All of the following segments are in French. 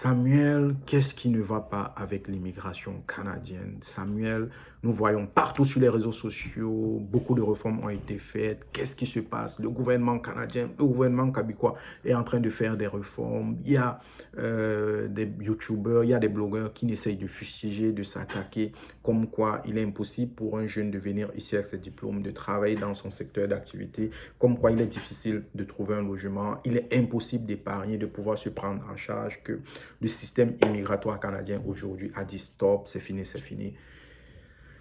Samuel, qu'est-ce qui ne va pas avec l'immigration canadienne? Samuel, nous voyons partout sur les réseaux sociaux, beaucoup de réformes ont été faites. Qu'est-ce qui se passe? Le gouvernement canadien, le gouvernement québécois est en train de faire des réformes. Il y a des youtubeurs, il y a des blogueurs qui essayent de fustiger, de s'attaquer, comme quoi il est impossible pour un jeune de venir ici avec ses diplômes, de travailler dans son secteur d'activité, comme quoi il est difficile de trouver un logement, il est impossible d'épargner, de pouvoir se prendre en charge, que le système immigratoire canadien aujourd'hui a dit stop, c'est fini, c'est fini.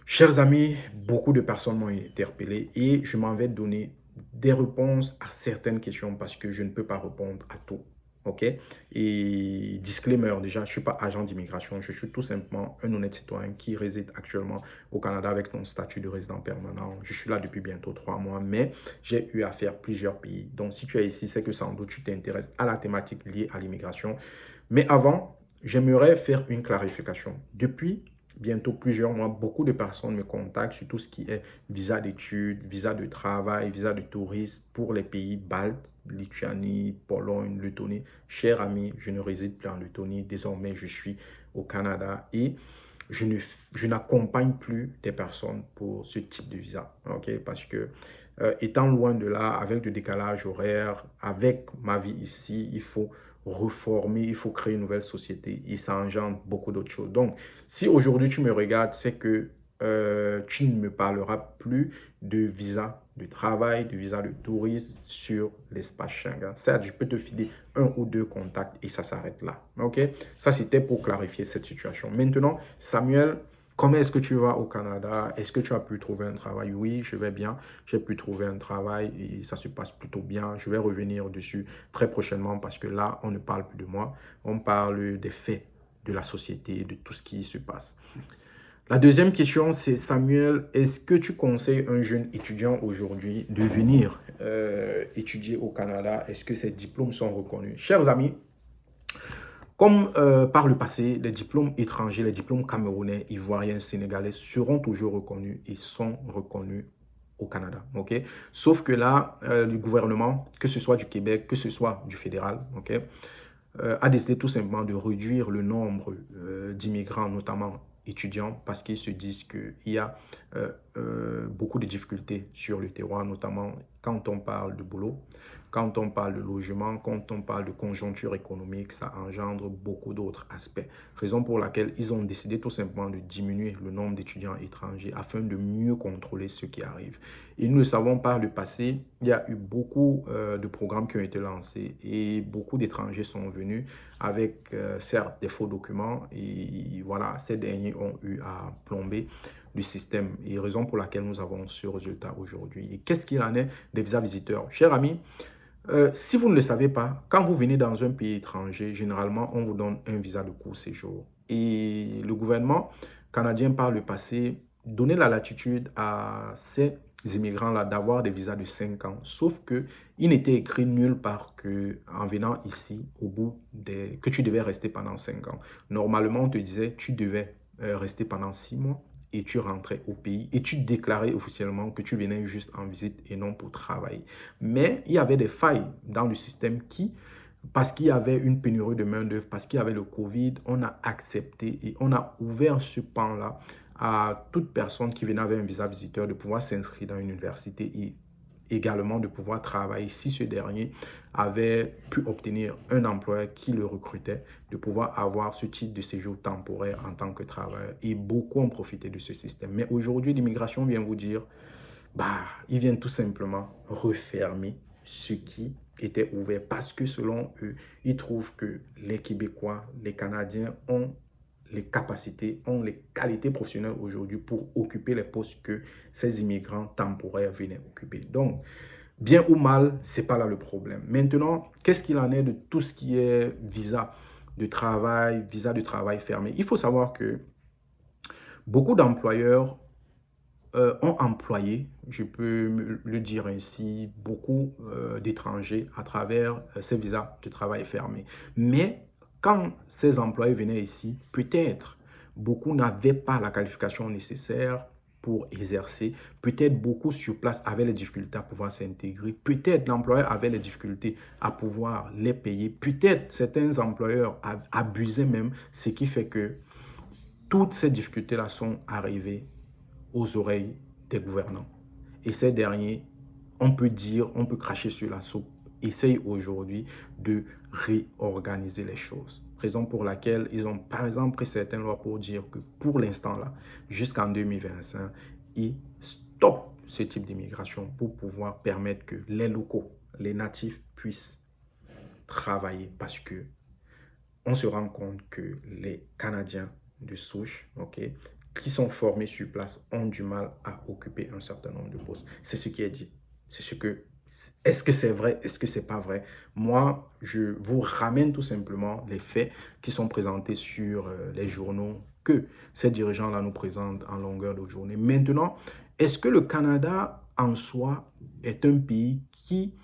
Chers amis, beaucoup de personnes m'ont interpellé et je m'en vais donner des réponses à certaines questions parce que je ne peux pas répondre à tout. OK? Et disclaimer, déjà, je ne suis pas agent d'immigration, je suis tout simplement un honnête citoyen qui réside actuellement au Canada avec mon statut de résident permanent. Je suis là depuis bientôt 3 mois, mais j'ai eu à faire plusieurs pays. Donc, si tu es ici, c'est que sans doute tu t'intéresses à la thématique liée à l'immigration. Mais avant, j'aimerais faire une clarification. Depuis bientôt plusieurs mois, beaucoup de personnes me contactent sur tout ce qui est visa d'études, visa de travail, visa de tourisme pour les pays baltes, Lituanie, Pologne, Lettonie. Cher ami, je ne réside plus en Lettonie. Désormais, je suis au Canada et je n'accompagne plus des personnes pour ce type de visa. Okay? Parce que étant loin de là, avec le décalage horaire, avec ma vie ici, il faut reformer, il faut créer une nouvelle société et ça engendre beaucoup d'autres choses. Donc, si aujourd'hui tu me regardes, c'est que tu ne me parleras plus de visa de travail, de visa de tourisme sur l'espace Schengen. Certes, je peux te filer un ou deux contacts et ça s'arrête là. OK? Ça, c'était pour clarifier cette situation. Maintenant, Samuel, comment est-ce que tu vas au Canada? Est-ce que tu as pu trouver un travail? Oui, je vais bien. J'ai pu trouver un travail et ça se passe plutôt bien. Je vais revenir dessus très prochainement parce que là, on ne parle plus de moi. On parle des faits de la société, de tout ce qui se passe. La deuxième question, c'est Samuel, est-ce que tu conseilles un jeune étudiant aujourd'hui de venir étudier au Canada? Est-ce que ses diplômes sont reconnus? Chers amis, comme par le passé, les diplômes étrangers, les diplômes camerounais, ivoiriens, sénégalais seront toujours reconnus et sont reconnus au Canada. Okay? Sauf que là, le gouvernement, que ce soit du Québec, que ce soit du fédéral, okay, a décidé tout simplement de réduire le nombre d'immigrants, notamment étudiants, parce qu'ils se disent qu'il y a beaucoup de difficultés sur le terroir, notamment quand on parle de boulot, quand on parle de logement, quand on parle de conjoncture économique, ça engendre beaucoup d'autres aspects. Raison pour laquelle ils ont décidé tout simplement de diminuer le nombre d'étudiants étrangers afin de mieux contrôler ce qui arrive. Et nous le savons par le passé, il y a eu beaucoup de programmes qui ont été lancés et beaucoup d'étrangers sont venus avec certes des faux documents et voilà, ces derniers ont eu à plomber le système et raison pour laquelle nous avons ce résultat aujourd'hui. Et qu'est-ce qu'il en est des visas visiteurs? Chers amis, si vous ne le savez pas, quand vous venez dans un pays étranger, généralement, on vous donne un visa de court séjour. Et le gouvernement canadien, par le passé, donnait la latitude à ces immigrants-là d'avoir des visas de 5 ans. Sauf qu'il n'était écrit nulle part qu'en venant ici, au bout que tu devais rester pendant 5 ans. Normalement, on te disait tu devais rester pendant 6 mois et tu rentrais au pays et tu déclarais officiellement que tu venais juste en visite et non pour travailler. Mais il y avait des failles dans le système parce qu'il y avait une pénurie de main-d'œuvre, parce qu'il y avait le Covid, on a accepté et on a ouvert ce pan-là à toute personne qui venait avec un visa visiteur de pouvoir s'inscrire dans une université et également de pouvoir travailler si ce dernier avait pu obtenir un employeur qui le recrutait, de pouvoir avoir ce type de séjour temporaire en tant que travailleur. Et beaucoup ont profité de ce système. Mais aujourd'hui, l'immigration vient vous dire, bah, ils viennent tout simplement refermer ce qui était ouvert parce que selon eux, ils trouvent que les Québécois, les Canadiens ont les capacités, ont les qualités professionnelles aujourd'hui pour occuper les postes que ces immigrants temporaires venaient occuper. Donc, bien ou mal, ce n'est pas là le problème. Maintenant, qu'est-ce qu'il en est de tout ce qui est visa de travail fermé? Il faut savoir que beaucoup d'employeurs ont employé, je peux le dire ainsi, beaucoup d'étrangers à travers ces visas de travail fermés. Mais quand ces employés venaient ici, peut-être beaucoup n'avaient pas la qualification nécessaire pour exercer. Peut-être beaucoup sur place avaient les difficultés à pouvoir s'intégrer. Peut-être l'employeur avait les difficultés à pouvoir les payer. Peut-être certains employeurs abusaient même, ce qui fait que toutes ces difficultés-là sont arrivées aux oreilles des gouvernants. Et ces derniers, on peut dire, on peut cracher sur la soupe, essayent aujourd'hui de réorganiser les choses. Raison pour laquelle ils ont par exemple pris certaines lois pour dire que pour l'instant là, jusqu'en 2025, ils stoppent ce type d'immigration pour pouvoir permettre que les locaux, les natifs puissent travailler parce que on se rend compte que les Canadiens de souche, ok, qui sont formés sur place ont du mal à occuper un certain nombre de postes. C'est ce qui est dit. C'est ce que... Est-ce que c'est vrai? Est-ce que c'est pas vrai? Moi, je vous ramène tout simplement les faits qui sont présentés sur les journaux que ces dirigeants-là nous présentent en longueur de journée. Maintenant, est-ce que le Canada en soi est un pays qui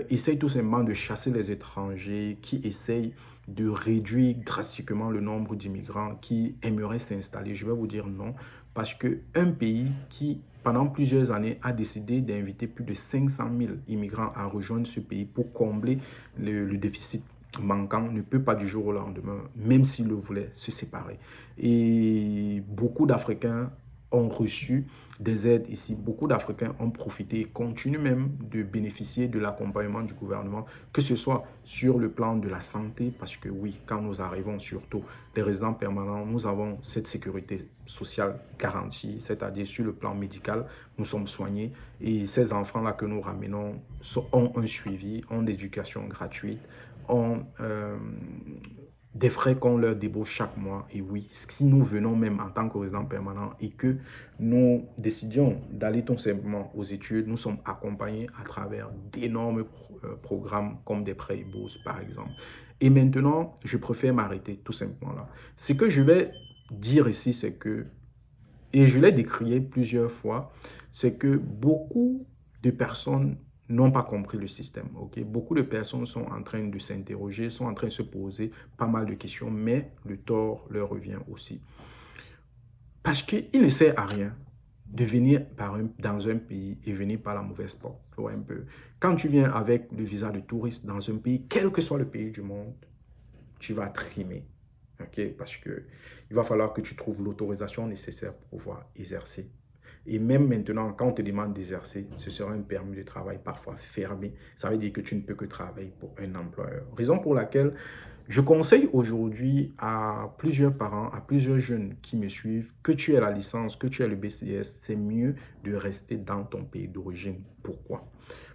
essaye tout simplement de chasser les étrangers, qui essaye de réduire drastiquement le nombre d'immigrants qui aimeraient s'installer? Je vais vous dire non, parce qu'un pays qui, pendant plusieurs années, a décidé d'inviter plus de 500 000 immigrants à rejoindre ce pays pour combler le déficit manquant, ne peut pas du jour au lendemain, même s'il le voulait, se séparer. Et beaucoup d'Africains ont reçu des aides ici. Beaucoup d'Africains ont profité et continuent même de bénéficier de l'accompagnement du gouvernement, que ce soit sur le plan de la santé, parce que oui, quand nous arrivons, surtout les résidents permanents, nous avons cette sécurité sociale garantie, c'est-à-dire sur le plan médical, nous sommes soignés et ces enfants-là que nous ramenons ont un suivi, ont d'éducation gratuite, ont des frais qu'on leur débauche chaque mois. Et oui, si nous venons même en tant que résidents permanents et que nous décidions d'aller tout simplement aux études, nous sommes accompagnés à travers d'énormes programmes comme des prêts et bourses, par exemple. Et maintenant, je préfère m'arrêter tout simplement là. Ce que je vais dire ici, c'est que, et je l'ai décrié plusieurs fois, c'est que beaucoup de personnes n'ont pas compris le système. Okay? Beaucoup de personnes sont en train de s'interroger, sont en train de se poser pas mal de questions, mais le tort leur revient aussi. Parce qu'il ne sert à rien de venir dans un pays et venir par la mauvaise porte. Un peu. Quand tu viens avec le visa de touriste dans un pays, quel que soit le pays du monde, tu vas trimer. Okay? Parce qu'il va falloir que tu trouves l'autorisation nécessaire pour pouvoir exercer. Et même maintenant, quand on te demande d'exercer, ce sera un permis de travail parfois fermé. Ça veut dire que tu ne peux que travailler pour un employeur. Raison pour laquelle je conseille aujourd'hui à plusieurs parents, à plusieurs jeunes qui me suivent, que tu aies la licence, que tu aies le BCS, c'est mieux de rester dans ton pays d'origine. Pourquoi?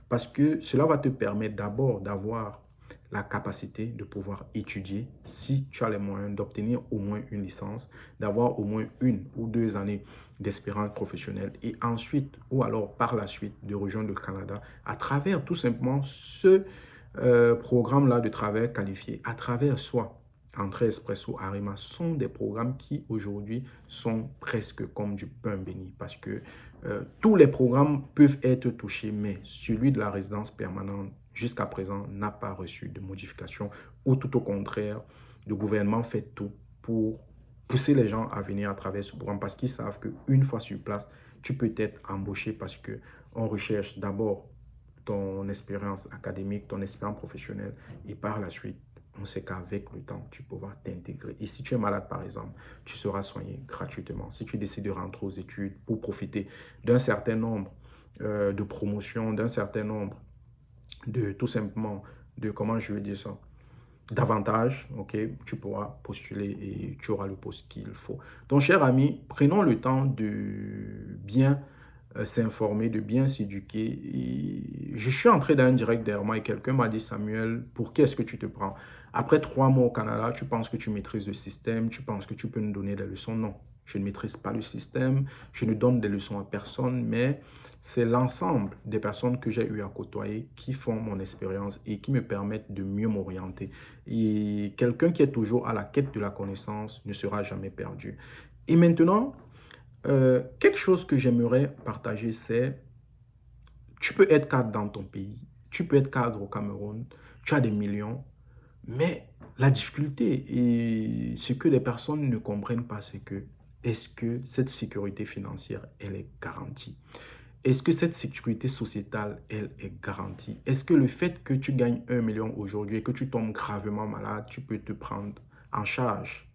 Parce que cela va te permettre d'abord d'avoir la capacité de pouvoir étudier, si tu as les moyens d'obtenir au moins une licence, d'avoir au moins 1 ou 2 années d'expérience professionnelle et ensuite, ou alors par la suite, de rejoindre le Canada à travers tout simplement ce programme-là de travail qualifié, à travers soit Entrée Express ou Arima, sont des programmes qui aujourd'hui sont presque comme du pain béni parce que tous les programmes peuvent être touchés, mais celui de la résidence permanente jusqu'à présent n'a pas reçu de modification ou tout au contraire, le gouvernement fait tout pour pousser les gens à venir à travers ce programme parce qu'ils savent qu'une fois sur place, tu peux être embauché parce qu'on recherche d'abord ton expérience académique, ton expérience professionnelle et par la suite, on sait qu'avec le temps, tu pourras t'intégrer. Et si tu es malade, par exemple, tu seras soigné gratuitement. Si tu décides de rentrer aux études pour profiter d'un certain nombre de promotions, d'un certain nombre de, tout simplement, de, comment je veux dire ça, davantage, ok, tu pourras postuler et tu auras le poste qu'il faut. Donc, cher ami, prenons le temps de bien s'informer, de bien s'éduquer. Je suis entré dans un direct derrière moi et quelqu'un m'a dit, Samuel, pour qui est-ce que tu te prends? Après 3 mois au Canada, tu penses que tu maîtrises le système, tu penses que tu peux nous donner des leçons? Non, je ne maîtrise pas le système, je ne donne des leçons à personne, mais c'est l'ensemble des personnes que j'ai eu à côtoyer qui font mon expérience et qui me permettent de mieux m'orienter. Et quelqu'un qui est toujours à la quête de la connaissance ne sera jamais perdu. Et maintenant, quelque chose que j'aimerais partager, c'est tu peux être cadre dans ton pays, tu peux être cadre au Cameroun, tu as des millions, mais la difficulté et ce que les personnes ne comprennent pas, c'est que est-ce que cette sécurité financière, elle est garantie? Est-ce que cette sécurité sociétale, elle est garantie? Est-ce que le fait que tu gagnes 1 million aujourd'hui et que tu tombes gravement malade, tu peux te prendre en charge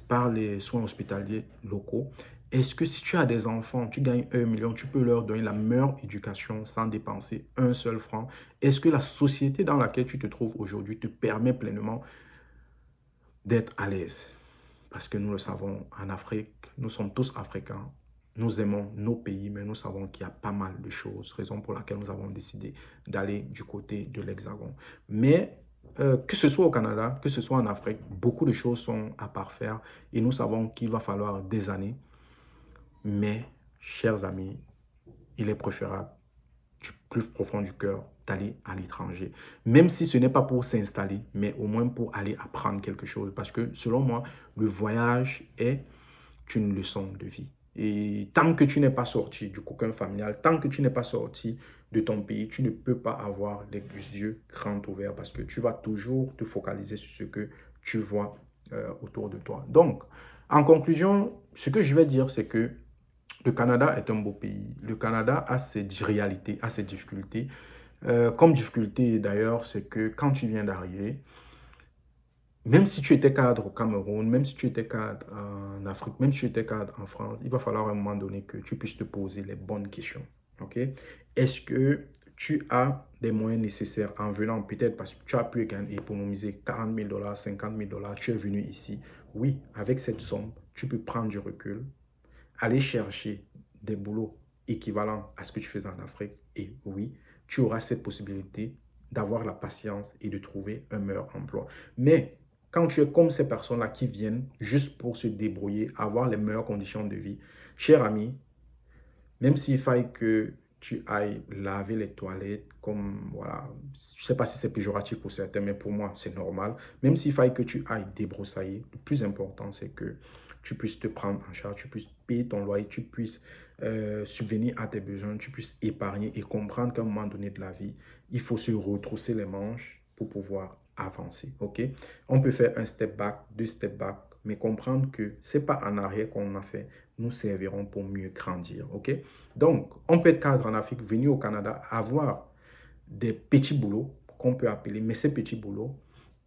par les soins hospitaliers locaux? Est-ce que si tu as des enfants, tu gagnes 1 million, tu peux leur donner la meilleure éducation sans dépenser un seul franc? Est-ce que la société dans laquelle tu te trouves aujourd'hui te permet pleinement d'être à l'aise? Parce que nous le savons, en Afrique, nous sommes tous africains. Nous aimons nos pays, mais nous savons qu'il y a pas mal de choses, raison pour laquelle nous avons décidé d'aller du côté de l'Hexagone. Mais que ce soit au Canada, que ce soit en Afrique, beaucoup de choses sont à parfaire et nous savons qu'il va falloir des années. Mais, chers amis, il est préférable du plus profond du cœur d'aller à l'étranger. Même si ce n'est pas pour s'installer, mais au moins pour aller apprendre quelque chose. Parce que selon moi, le voyage est une leçon de vie. Et tant que tu n'es pas sorti du cocon familial, tant que tu n'es pas sorti de ton pays, tu ne peux pas avoir les yeux grands ouverts parce que tu vas toujours te focaliser sur ce que tu vois autour de toi. Donc, en conclusion, ce que je vais dire, c'est que le Canada est un beau pays. Le Canada a ses réalités, a ses difficultés. Comme difficulté d'ailleurs, c'est que quand tu viens d'arriver, même si tu étais cadre au Cameroun, même si tu étais cadre en Afrique, même si tu étais cadre en France, il va falloir à un moment donné que tu puisses te poser les bonnes questions. Ok? Est-ce que tu as des moyens nécessaires en venant, peut-être parce que tu as pu économiser 40 000 dollars, 50 000 dollars, tu es venu ici. Oui, avec cette somme, tu peux prendre du recul, aller chercher des boulots équivalents à ce que tu faisais en Afrique. Et oui, tu auras cette possibilité d'avoir la patience et de trouver un meilleur emploi. Mais quand tu es comme ces personnes-là qui viennent juste pour se débrouiller, avoir les meilleures conditions de vie, cher ami, même s'il faille que tu ailles laver les toilettes, comme, voilà, je ne sais pas si c'est péjoratif pour certains, mais pour moi, c'est normal. Même s'il faille que tu ailles débroussailler, le plus important, c'est que tu puisses te prendre en charge, tu puisses payer ton loyer, tu puisses subvenir à tes besoins, tu puisses épargner et comprendre qu'à un moment donné de la vie, il faut se retrousser les manches pour pouvoir avancer, ok? On peut faire un step back, deux step back, mais comprendre que ce n'est pas en arrière qu'on a fait, nous serviront pour mieux grandir, ok? Donc, on peut être cadre en Afrique, venir au Canada, avoir des petits boulots qu'on peut appeler, mais ces petits boulots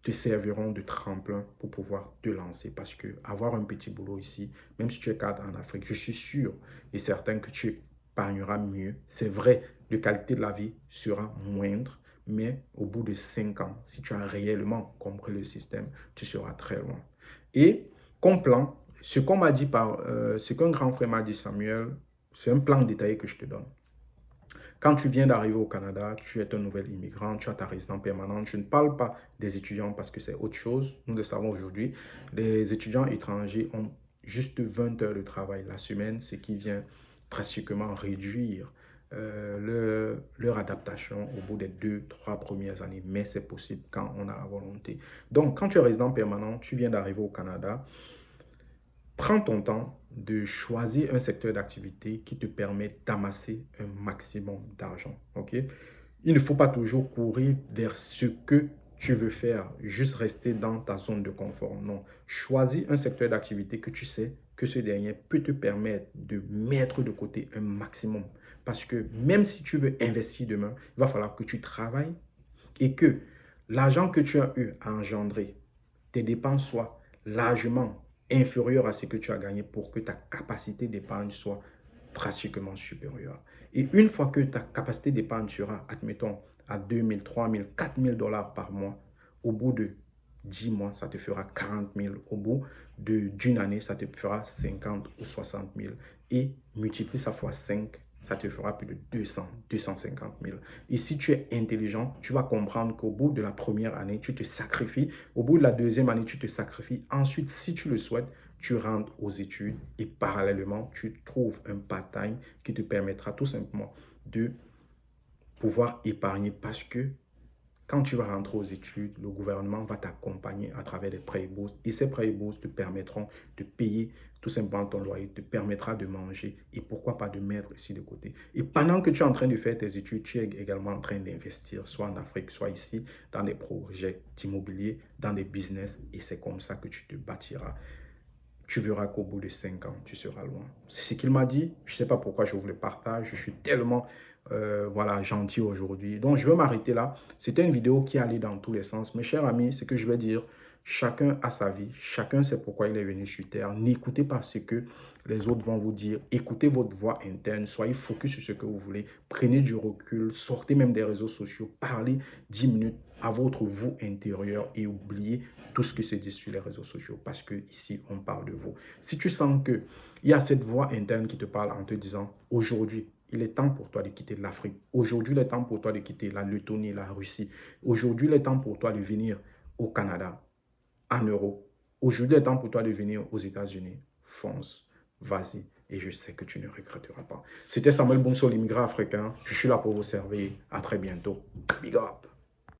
te serviront de tremplin pour pouvoir te lancer. Parce que avoir un petit boulot ici, même si tu es cadre en Afrique, je suis sûr et certain que tu épargneras mieux. C'est vrai, la qualité de la vie sera moindre, mais au bout de 5 ans, si tu as réellement compris le système, tu seras très loin. Et comme plan, ce qu'on m'a dit ce qu'un grand frère m'a dit, Samuel, c'est un plan détaillé que je te donne. Quand tu viens d'arriver au Canada, tu es un nouvel immigrant, tu as ta résidence permanente. Je ne parle pas des étudiants parce que c'est autre chose. Nous le savons aujourd'hui. Les étudiants étrangers ont juste 20 heures de travail la semaine, ce qui vient drastiquement réduire leur adaptation au bout des 2, 3 premières années. Mais c'est possible quand on a la volonté. Donc, quand tu es résident permanent, tu viens d'arriver au Canada, prends ton temps de choisir un secteur d'activité qui te permet d'amasser un maximum d'argent. Ok? Il ne faut pas toujours courir vers ce que tu veux faire, juste rester dans ta zone de confort. Non, choisis un secteur d'activité que tu sais que ce dernier peut te permettre de mettre de côté un maximum. Parce que même si tu veux investir demain, il va falloir que tu travailles et que l'argent que tu as eu à engendrer, tes dépenses soient largement inférieures à ce que tu as gagné pour que ta capacité d'épargne soit drastiquement supérieure. Et une fois que ta capacité d'épargne sera, admettons, à 2 000, 3 000, 4 000 dollars par mois, au bout de 10 mois, ça te fera 40 000. Au bout d'une année, ça te fera 50 ou 60 000. Et multiplie ça fois 5, ça te fera plus de 200, 250 000. Et si tu es intelligent, tu vas comprendre qu'au bout de la première année, tu te sacrifies. Au bout de la deuxième année, tu te sacrifies. Ensuite, si tu le souhaites, tu rentres aux études et parallèlement, tu trouves un part-time qui te permettra tout simplement de pouvoir épargner parce que quand tu vas rentrer aux études, le gouvernement va t'accompagner à travers des prêts et bourses et ces prêts et bourses te permettront de payer tout simplement ton loyer, te permettra de manger et pourquoi pas de mettre ici de côté. Et pendant que tu es en train de faire tes études, tu es également en train d'investir, soit en Afrique, soit ici, dans des projets d'immobilier, dans des business et c'est comme ça que tu te bâtiras tu verras qu'au bout de 5 ans, tu seras loin. C'est ce qu'il m'a dit. Je ne sais pas pourquoi je vous le partage. Je suis tellement voilà, gentil aujourd'hui. Donc, je vais m'arrêter là. C'était une vidéo qui allait dans tous les sens. Mes chers amis, ce que je vais dire, chacun a sa vie. Chacun sait pourquoi il est venu sur Terre. N'écoutez pas ce que les autres vont vous dire. Écoutez votre voix interne. Soyez focus sur ce que vous voulez. Prenez du recul. Sortez même des réseaux sociaux. Parlez 10 minutes à votre vous intérieur et oubliez tout ce qui se dit sur les réseaux sociaux parce que ici, on parle de vous. Si tu sens qu'il y a cette voix interne qui te parle en te disant aujourd'hui, il est temps pour toi de quitter l'Afrique. Aujourd'hui, il est temps pour toi de quitter la Lettonie, la Russie. Aujourd'hui, il est temps pour toi de venir au Canada, en Europe. Aujourd'hui, il est temps pour toi de venir aux États-Unis. Fonce, vas-y. Et je sais que tu ne regretteras pas. C'était Samuel Bonso, l'immigrant africain. Je suis là pour vous servir. À très bientôt. Big up.